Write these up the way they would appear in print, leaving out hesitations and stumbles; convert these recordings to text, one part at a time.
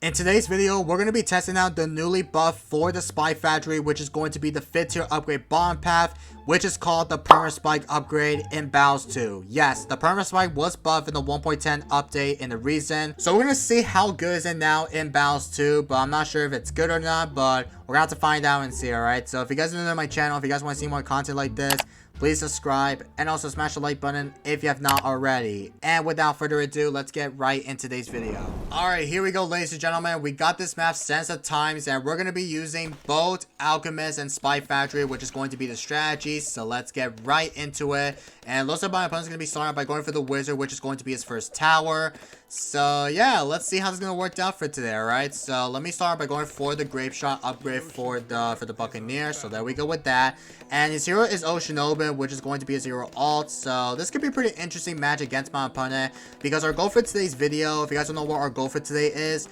In today's video, we're going to be testing out the newly buffed for the Spy Factory, which is going to be the 5th tier upgrade bottom path, which is called the Perma-Spike upgrade in Battles 2. Yes, the Perma-Spike was buffed in the 1.10 update in the reason. So we're going to see how good is it now in Battles 2, but I'm not sure if it's good or not, but we're going to have to find out and see, alright? So if you guys are new to my channel, if you guys want to see more content like this, please subscribe and also smash the like button if you have not already. And without further ado, let's get right into today's video. Alright, here we go, ladies and gentlemen. We got this map Sense of Times, and we're going to be using both Alchemist and Spy Factory, which is going to be the strategy. So let's get right into it. And looks like my opponent's going to be starting by going for the Wizard, which is going to be his first tower. So yeah, let's see how this is going to work out for today, alright? So let me start by going for the Grape Shot upgrade for the Buccaneer. So there we go with that. And his hero is Oceanobin, which is going to be a 0 alt. So this could be a pretty interesting match against my opponent, because our goal for today's video, if you guys don't know what our goal for today is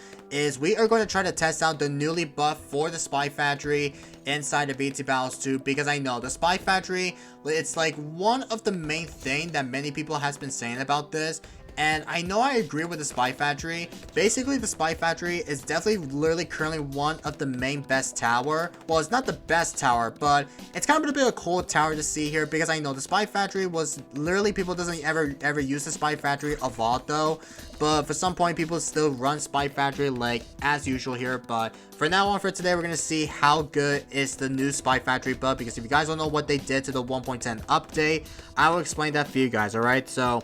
we are going to try to test out the newly buffed for the Spy Factory inside the VT Battles 2, because I know the Spy Factory, it's like one of the main thing that many people has been saying about this. And I know I agree with the Spy Factory. Basically, the Spy Factory is definitely literally currently one of the main best tower. Well, it's not the best tower, but it's kind of a bit of a cool tower to see here, because I know the Spy Factory was literally, people doesn't ever use the Spy Factory a lot though. But for some point, people still run Spy Factory like as usual here. But for now on, for today, we're going to see how good is the new Spy Factory buff, because if you guys don't know what they did to the 1.10 update, I will explain that for you guys, alright? So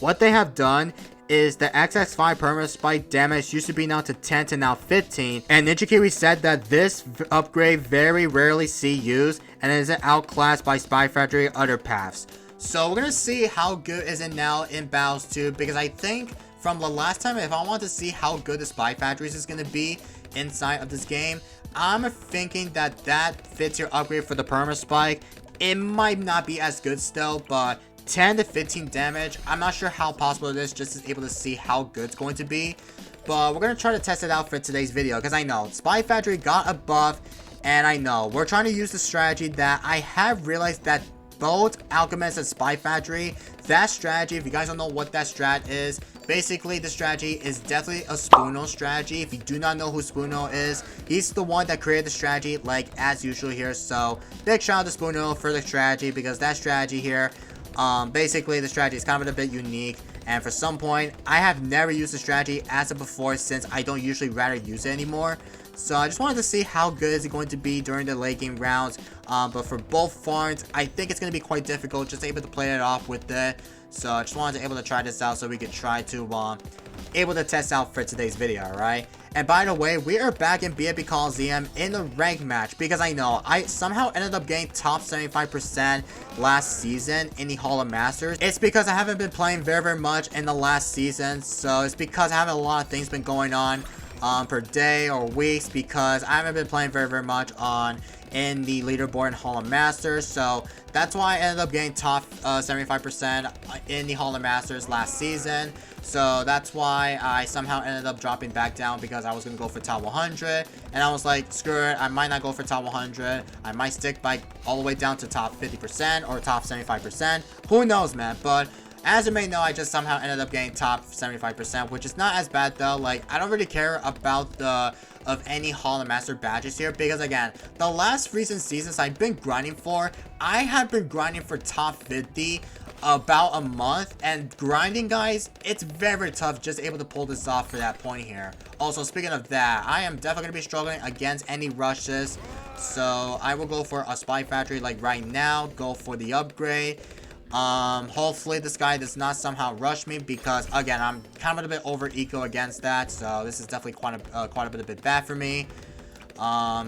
what they have done is the XX5 Perma-Spike damage used to be now to 10 to now 15, and NinjaKiwi said that this upgrade very rarely see used and is outclassed by Spy Factory other paths. So we're gonna see how good is it now in Battles 2, because I think from the last time, if I want to see how good the Spy Factories is gonna be inside of this game, I'm thinking that 5th tier upgrade for the Perma-Spike, it might not be as good still, but 10 to 15 damage, I'm not sure how possible it is just to be able to see how good it's going to be. But we're going to try to test it out for today's video, because I know Spy Factory got a buff, and I know we're trying to use the strategy that I have realized that both Alchemist and Spy Factory, that strategy, if you guys don't know what that strat is, basically the strategy is definitely a Spoono strategy. If you do not know who Spoono is, he's the one that created the strategy like as usual here. So big shout out to Spoono for the strategy, because that strategy here, basically the strategy is kind of a bit unique, and for some point I have never used the strategy as of before, since I don't usually rather use it anymore. So I just wanted to see how good is it going to be during the late game rounds, but for both farms I think it's going to be quite difficult just able to play it off with it. So I just wanted to able to try this out so we could try to able to test out for today's video, alright? And by the way, we are back in BFB Coliseum in a rank match, because I know I somehow ended up getting top 75% last season in the Hall of Masters. It's because I haven't been playing very much in the last season, so it's because I have a lot of things been going on per day or weeks, because I haven't been playing very much in the leaderboard in Hall of Masters. So that's why I ended up getting top 75% in the Hall of Masters last season. So that's why I somehow ended up dropping back down, because I was going to go for top 100. And I was like, screw it, I might not go for top 100. I might stick by all the way down to top 50% or top 75%. Who knows, man? But as you may know, I just somehow ended up getting top 75%, which is not as bad though. Like, I don't really care about any Hall of Master badges here, because again, the last recent seasons I've been grinding for, I have been grinding for top 50 about a month, and grinding, guys, it's very tough just able to pull this off for that point here. Also, speaking of that, I am definitely gonna be struggling against any rushes, so I will go for a Spy Factory like right now, go for the upgrade. Hopefully this guy does not somehow rush me, because again, I'm kind of a bit over eco against that, so this is definitely quite a bit bad for me.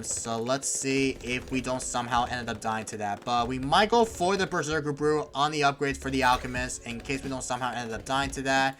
So let's see if we don't somehow end up dying to that, but we might go for the Berserker Brew on the upgrades for the Alchemist in case we don't somehow end up dying to that.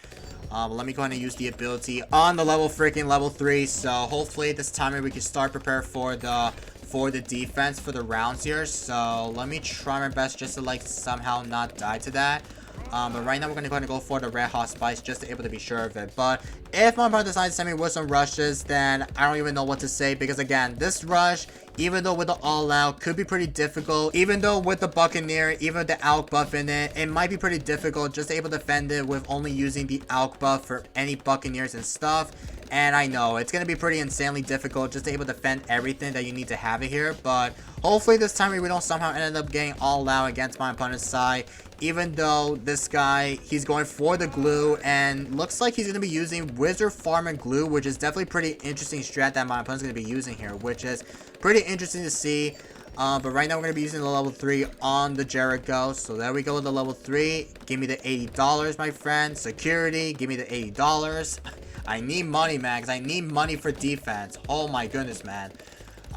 Let me go ahead and use the ability on the level 3, so hopefully this time we can start prepare for the defense for the rounds here. So let me try my best just to like somehow not die to that. But right now we're going to go for the Red Hot Spice just to able to be sure of it. But if my opponent decides to send me with some rushes, then I don't even know what to say, because again, this rush, even though with the all out, could be pretty difficult. Even though with the Buccaneer, even with the Alk buff in it, it might be pretty difficult just to able to defend it with only using the Alk buff for any Buccaneers and stuff. And I know it's going to be pretty insanely difficult just to able to defend everything that you need to have it here. But hopefully this time we don't somehow end up getting all out against my opponent's side. Even though this guy, he's going for the glue, and looks like he's going to be using Wizard Farm and Glue, which is definitely pretty interesting strat that my opponent's going to be using here, which is pretty interesting to see. But right now we're going to be using the level 3 on the Jericho. So there we go with the level 3. Give me the $80, my friend. Security, give me the $80. I need money, man, because I need money for defense. Oh my goodness, man.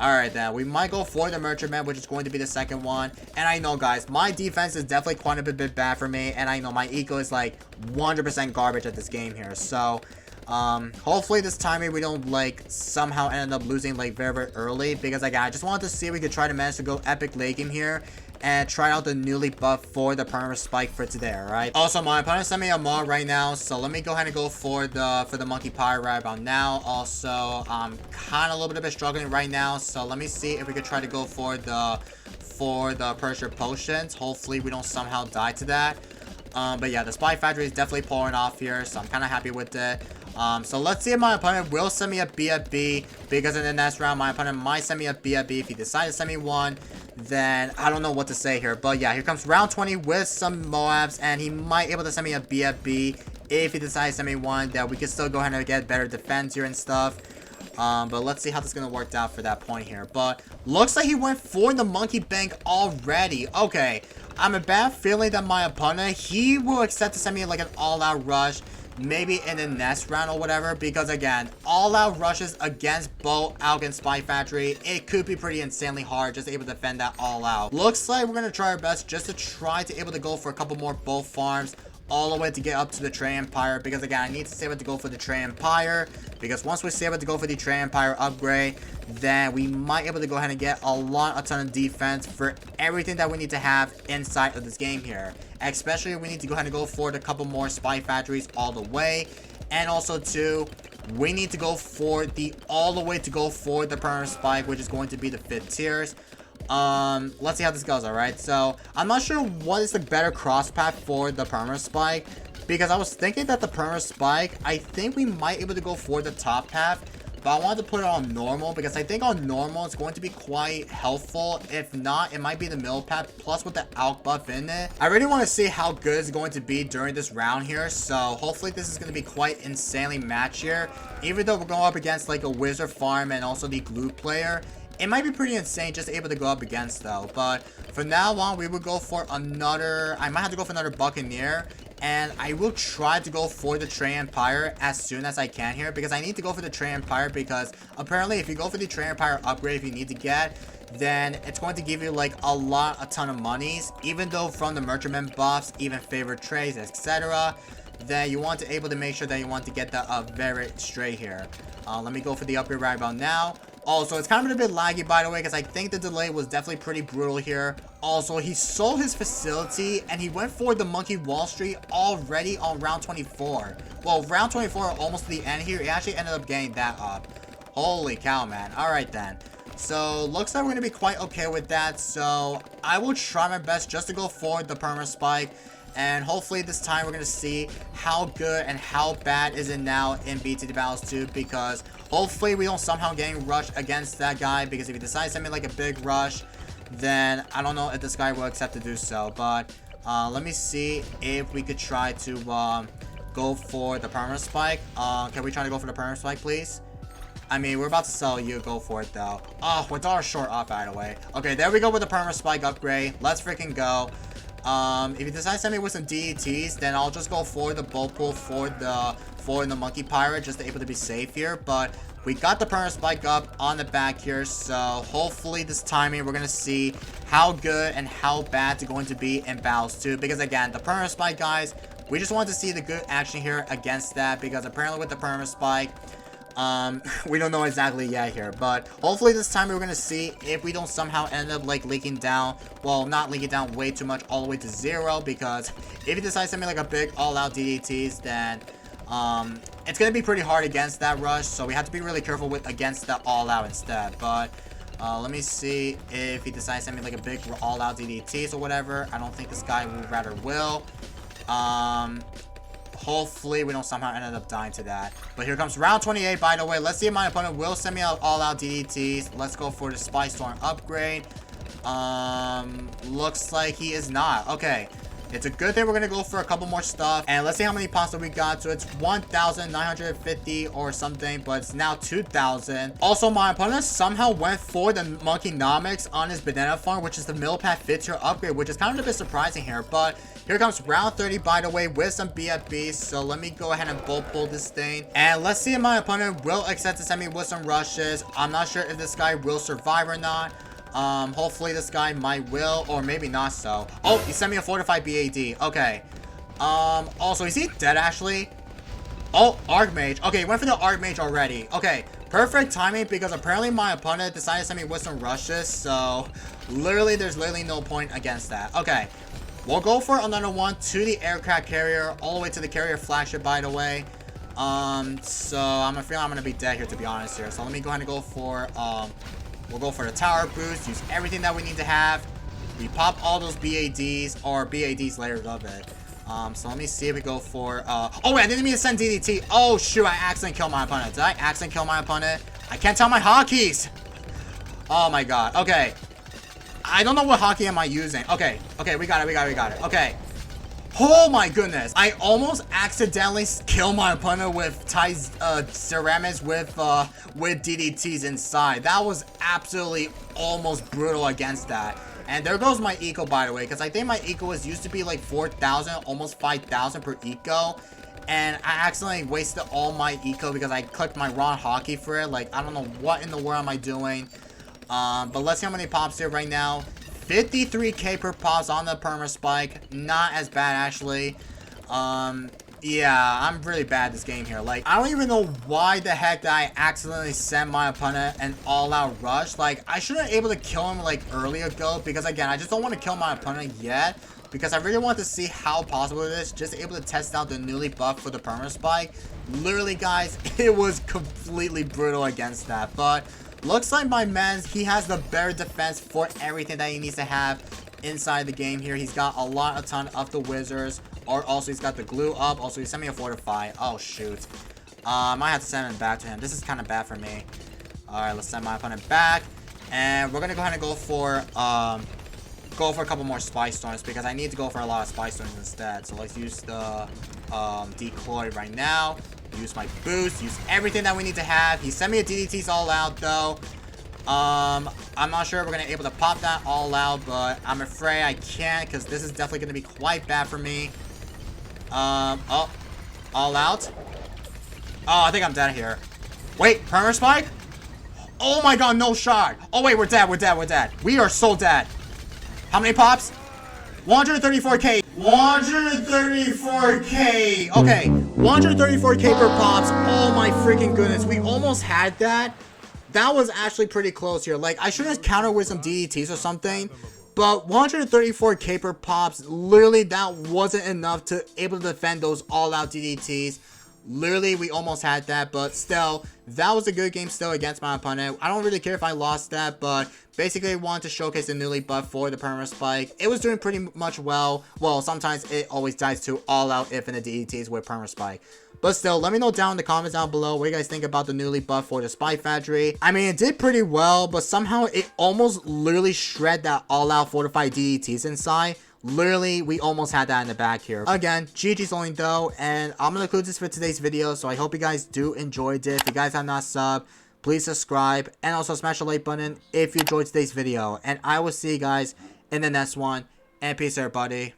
Alright then, we might go for the Merchantman, which is going to be the second one. And I know, guys, my defense is definitely quite a bit bad for me. And I know my eco is like 100% garbage at this game here. So, hopefully this time we don't like somehow end up losing like very early. Because again, I just wanted to see if we could try to manage to go epic late game here. And try out the newly buff for the Perma-Spike for today, alright? Also, my opponent sent me a mod right now, so let me go ahead and go for the Monkey Pie right about now. Also, I'm kind of a little bit struggling right now, so let me see if we could try to go for the Pressure Potions. Hopefully, we don't somehow die to that. But yeah, the Spy Factory is definitely pulling off here, so I'm kind of happy with it. So let's see if my opponent will send me a BFB, because in the next round, my opponent might send me a BFB. If he decides to send me one, then I don't know what to say here. But yeah, here comes round 20 with some Moabs, and he might able to send me a BFB. If he decides to send me one, that we can still go ahead and get better defense here and stuff. But let's see how this is going to work out for that point here. But looks like he went for the Monkey Bank already. Okay, I'm a bad feeling that my opponent, he will accept to send me like an all-out rush. Maybe in the next round or whatever, because again, all-out rushes against both Alg and Spy Factory, it could be pretty insanely hard just able to defend that all out. Looks like we're going to try our best just to try to able to go for a couple more both farms all the way to get up to the Trey Empire, because again, I need to save it to go for the Trey Empire, because once we save it to go for the Trey Empire upgrade, then we might be able to go ahead and get a ton of defense for everything that we need to have inside of this game here. Especially we need to go ahead and go for a couple more Spy Factories all the way, and also too, we need to go for all the way to go for the Perma-Spike, which is going to be the 5th tiers. Let's see how this goes, alright? So, I'm not sure what is the better cross path for the Perma-Spike, because I was thinking that the Perma-Spike, I think we might be able to go for the top path, but I wanted to put it on normal, because I think on normal it's going to be quite helpful. If not, it might be the middle path, plus with the Alk buff in it. I really want to see how good it's going to be during this round here, so hopefully this is going to be quite insanely matched here. Even though we're going up against like a Wizard Farm and also the Glue player, it might be pretty insane just able to go up against though. But from now on, we will go for another, I might have to go for another Buccaneer. And I will try to go for the Trey Empire as soon as I can here, because I need to go for the Trey Empire, because apparently if you go for the Trey Empire upgrade, if you need to get, then it's going to give you like a ton of monies, even though from the Merchantman buffs, even favorite trades, etc. Then you want to able to make sure that you want to get the very straight here. Let me go for the upgrade right about now. Also, it's kind of a bit laggy, by the way, because I think the delay was definitely pretty brutal here. Also, he sold his facility, and he went for the Monkey Wall Street already on round 24. Well, round 24, almost to the end here, he actually ended up getting that up. Holy cow, man. Alright, then. So, looks like we're going to be quite okay with that. So, I will try my best just to go for the Perma-Spike. And hopefully this time we're going to see how good and how bad is it now in BTD Battles 2, because hopefully we don't somehow getting rushed against that guy, because if he decides to send me like a big rush, then I don't know if this guy will accept to do so. But let me see if we could try to go for the Perma-Spike. Can we try to go for the Perma-Spike, please? I mean, we're about to sell you. Go for it, though. Oh, we're dollar short off, by the way. Okay, there we go with the Perma-Spike upgrade. Let's freaking go. If you decide to send me with some DETs, then I'll just go for the bolt pull for the Monkey Pirate, just to able to be safe here. But we got the Perma-Spike up on the back here, so hopefully this timing we're gonna see how good and how bad it's going to be in Battles 2. Because again, the Perma-Spike, guys, we just want to see the good action here against that, because apparently with the Perma-Spike, we don't know exactly yet here, but hopefully this time we're gonna see if we don't somehow end up like leaking down, well, not leaking down way too much all the way to 0, because if he decides to make like a big all-out DDTs, then it's gonna be pretty hard against that rush, so we have to be really careful with against the all-out instead. But let me see if he decides to make like a big all-out DDTs or whatever. I don't think this guy will rather will. Hopefully, we don't somehow end up dying to that. But here comes round 28, by the way. Let's see if my opponent will send me out all-out DDTs. Let's go for the Spy Storm upgrade. Looks like he is not. Okay. It's a good thing we're going to go for a couple more stuff. And let's see how many pops that we got. So it's 1,950 or something, but it's now 2,000. Also, my opponent somehow went for the Monkeynomics on his banana farm, which is the Millipede Fit Tier upgrade, which is kind of a bit surprising here. But here comes round 30, by the way, with some BFBs. So let me go ahead and bulk pull this thing. And let's see if my opponent will accept to send me with some rushes. I'm not sure if this guy will survive or not. Hopefully this guy might will, or maybe not so. Oh, he sent me a fortified BAD. Okay. Also, is he dead actually? Oh, Archmage. Okay, he went for the Archmage already. Okay, perfect timing because apparently my opponent decided to send me with some rushes. So, there's literally no point against that. Okay, we'll go for another one to the aircraft carrier, all the way to the carrier flagship, by the way. So I'm afraid I'm gonna be dead here, to be honest here. So let me go ahead and go for, we'll go for the tower boost, use everything that we need to have. We pop all those BADs, or BADs layered of it. So let me see if we go for, oh wait, I didn't mean to send DDT. Oh shoot, I accidentally killed my opponent. Did I accidentally kill my opponent? I can't tell my hotkeys. Oh my god, okay. I don't know what hotkey am I using. Okay, we got it. Okay. Oh my goodness. I almost accidentally killed my opponent with ceramics with DDTs inside. That was absolutely almost brutal against that. And there goes my eco, by the way, because I think my eco was used to be like 4,000, almost 5,000 per eco. And I accidentally wasted all my eco because I clicked my wrong hotkey for it. Like, I don't know what in the world am I doing. But let's see how many pops here right now. 53k per pops on the Perma-Spike. Not as bad, actually. Yeah, I'm really bad at this game here. Like, I don't even know why the heck that I accidentally sent my opponent an all-out rush. Like, I should have been able to kill him, like, earlier ago. Because, again, I just don't want to kill my opponent yet. Because I really want to see how possible it is. Just able to test out the newly buffed for the Perma-Spike. Literally, guys, it was completely brutal against that. But looks like my man, he has the better defense for everything that he needs to have inside the game here. He's got a ton of the wizards. Or also, he's got the glue up. Also, he sent me a fortify. Oh, shoot. I might have to send him back to him. This is kind of bad for me. Alright, let's send my opponent back. And we're going to go ahead and go for a couple more Spy Storms, because I need to go for a lot of Spy Storms instead. So let's use the decoy right now. Use my boost. Use everything that we need to have. He sent me a DDTs all out, though. I'm not sure if we're going to be able to pop that all out, but I'm afraid I can't, because this is definitely going to be quite bad for me. Oh, all out. Oh, I think I'm dead here. Wait, Perma-Spike? Oh my god, no shot. Oh wait, we're dead. We are so dead. How many pops? 134k. 134k. Okay, 134k per pops. Oh my freaking goodness. We almost had that. That was actually pretty close here. Like, I should have countered with some DDTs or something. But 134k per pops, literally that wasn't enough to able to defend those all-out DDTs. Literally, we almost had that, but still, that was a good game still against my opponent. I don't really care if I lost that, but basically I wanted to showcase the newly buffed for the Perma-Spike. It was doing pretty much well. Well, sometimes it always dies to all-out infinite DDTs with Perma-Spike. But still, let me know down in the comments down below what you guys think about the newly buffed for the Spy Factory. I mean, it did pretty well, but somehow it almost literally shred that all-out fortified DDTs inside. Literally, we almost had that in the back here. Again, GG's only though, and I'm going to conclude this for today's video, so I hope you guys do enjoy it. If you guys have not subbed, please subscribe, and also smash the like button if you enjoyed today's video. And I will see you guys in the next one, and peace everybody.